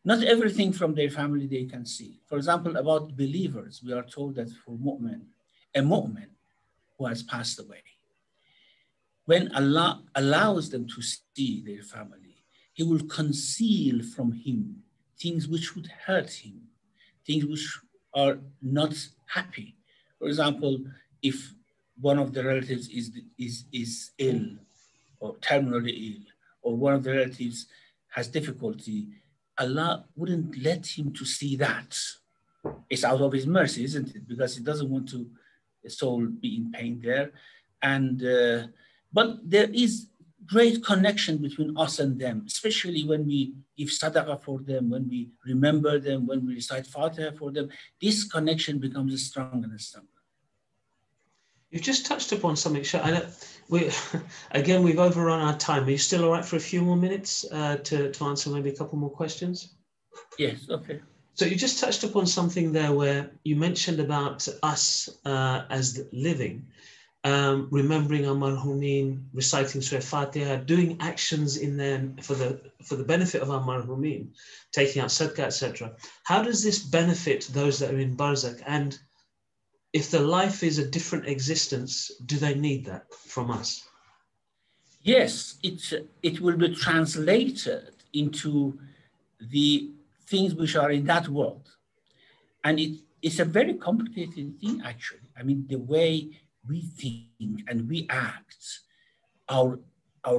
not everything from their family they can see. For example, about believers, we are told that for a mu'min who has passed away, when Allah allows them to see their family, He will conceal from him things which would hurt him, things which are not happy. For example, if one of the relatives is ill or terminally ill, or one of the relatives has difficulty, Allah wouldn't let him to see that. It's out of His mercy, isn't it? Because He doesn't want the soul be in pain there. And but there is great connection between us and them, especially when we give sadaqah for them, when we remember them, when we recite Fatiha for them. This connection becomes stronger and stronger. You've just touched upon something. Again, we've overrun our time. Are you still all right for a few more minutes to answer maybe a couple more questions? Yes, okay. So you just touched upon something there where you mentioned about us as living, remembering our marhumin, reciting Surah Fatiha, doing actions in them for the benefit of our marhumin, taking out sadaqah, etc. How does this benefit those that are in Barzakh? And if the life is a different existence, do they need that from us? Yes, it will be translated into the things which are in that world. And it's a very complicated thing, actually. I mean, the way we think and we act, our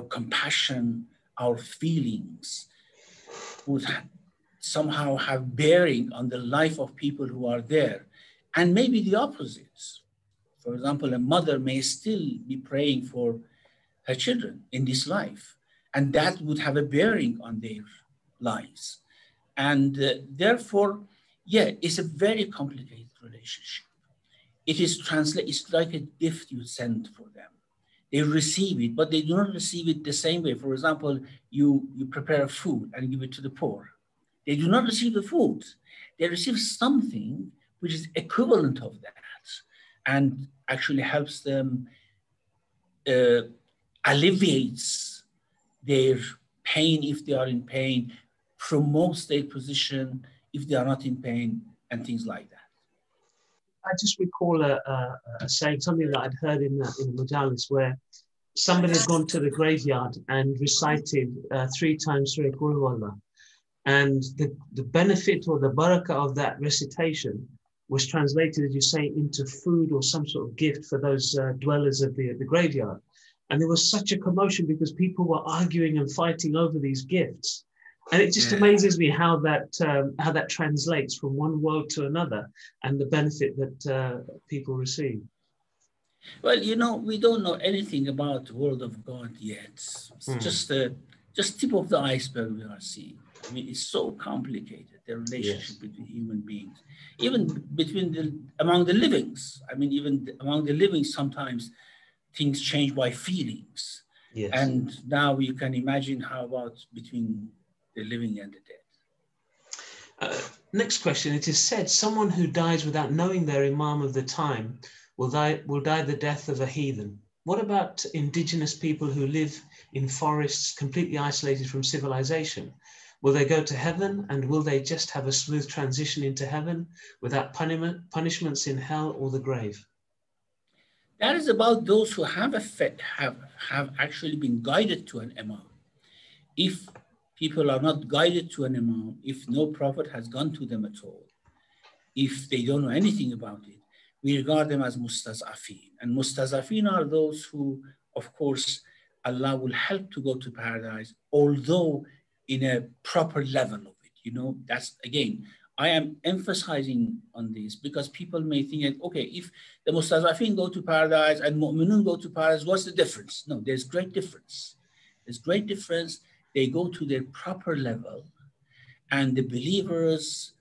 compassion, our feelings would somehow have bearing on the life of people who are there. And maybe the opposites. For example, a mother may still be praying for her children in this life, and that would have a bearing on their lives. And therefore, yeah, it's a very complicated relationship. It's like a gift you send for them. They receive it, but they do not receive it the same way. For example, you prepare food and give it to the poor. They do not receive the food. They receive something which is equivalent of that and actually helps them, alleviates their pain if they are in pain, promotes their position if they are not in pain, and things like that. I just recall a saying, something that I'd heard in the Majalis, where somebody had gone to the graveyard and recited 3 times Surah Qul Huwallah. And the benefit or the barakah of that recitation was translated, as you say, into food or some sort of gift for those dwellers of the graveyard. And there was such a commotion because people were arguing and fighting over these gifts. And it just amazes me how that translates from one world to another and the benefit that people receive. Well, you know, we don't know anything about the world of God yet. It's just tip of the iceberg we are seeing. I mean, it's so complicated, the relationship between human beings, even among the livings. I mean, even among the livings, sometimes things change by feelings. Yes. And now you can imagine how about between the living and the dead. Next question. It is said someone who dies without knowing their Imam of the time will die the death of a heathen. What about indigenous people who live in forests completely isolated from civilization? Will they go to heaven, and will they just have a smooth transition into heaven without punishments in hell or the grave? That is about those who have have actually been guided to an Imam. If people are not guided to an Imam, if no prophet has gone to them at all, if they don't know anything about it, we regard them as mustazafin. And mustazafin are those who, of course, Allah will help to go to paradise, although in a proper level of it. You know, that's, again, I am emphasizing on this because people may think that, okay, if the mustazafin go to paradise and mu'minun go to paradise, what's the difference? No, there's great difference. There's great difference. They go to their proper level, and the believers,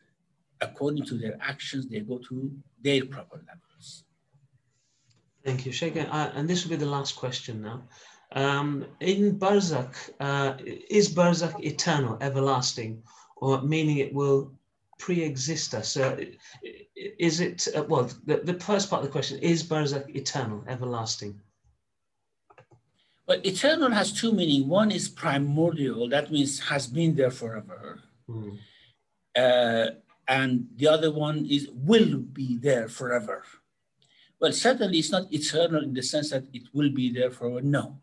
according to their actions, they go to their proper levels. Thank you, Sheikh. And this will be the last question now. In Barzakh, is Barzakh eternal, everlasting, or meaning it will pre-exist us? Is it, well, the first part of the question, is Barzakh eternal, everlasting? Well, eternal has two meanings. One is primordial, that means has been there forever. And the other one is will be there forever. Well, certainly it's not eternal in the sense that it will be there forever. No.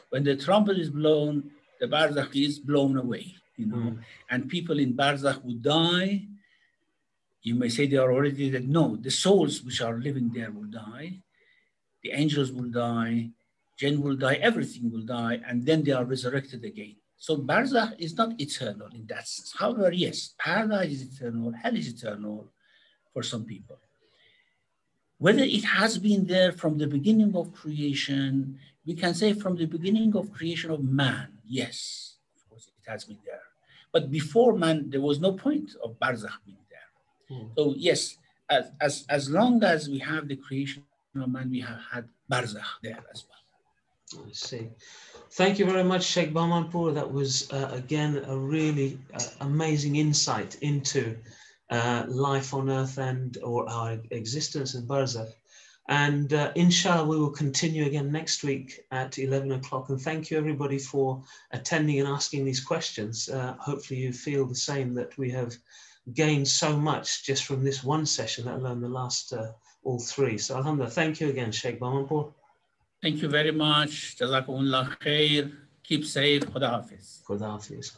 When the trumpet is blown, the Barzakh is blown away, you know, and people in Barzakh will die. You may say they are already dead. No, the souls which are living there will die. The angels will die. Jinn will die. Everything will die. And then they are resurrected again. So Barzakh is not eternal in that sense. However, yes, paradise is eternal. Hell is eternal for some people. Whether it has been there from the beginning of creation, we can say from the beginning of creation of man, yes, of course it has been there. But before man, there was no point of Barzakh being there. So yes, as long as we have the creation of man, we have had Barzakh there as well. I see. Thank you very much, Sheikh Bahmanpour. That was, again, a really amazing insight into life on earth or our existence in Barzakh. And inshallah, we will continue again next week at 11 o'clock. And thank you, everybody, for attending and asking these questions. Hopefully you feel the same, that we have gained so much just from this one session, let alone the last all three. So alhamdulillah, thank you again, Sheikh Bahmanpour. Thank you very much. Jazakumullah khair. Keep safe. Khuda Hafiz. Khuda Hafiz.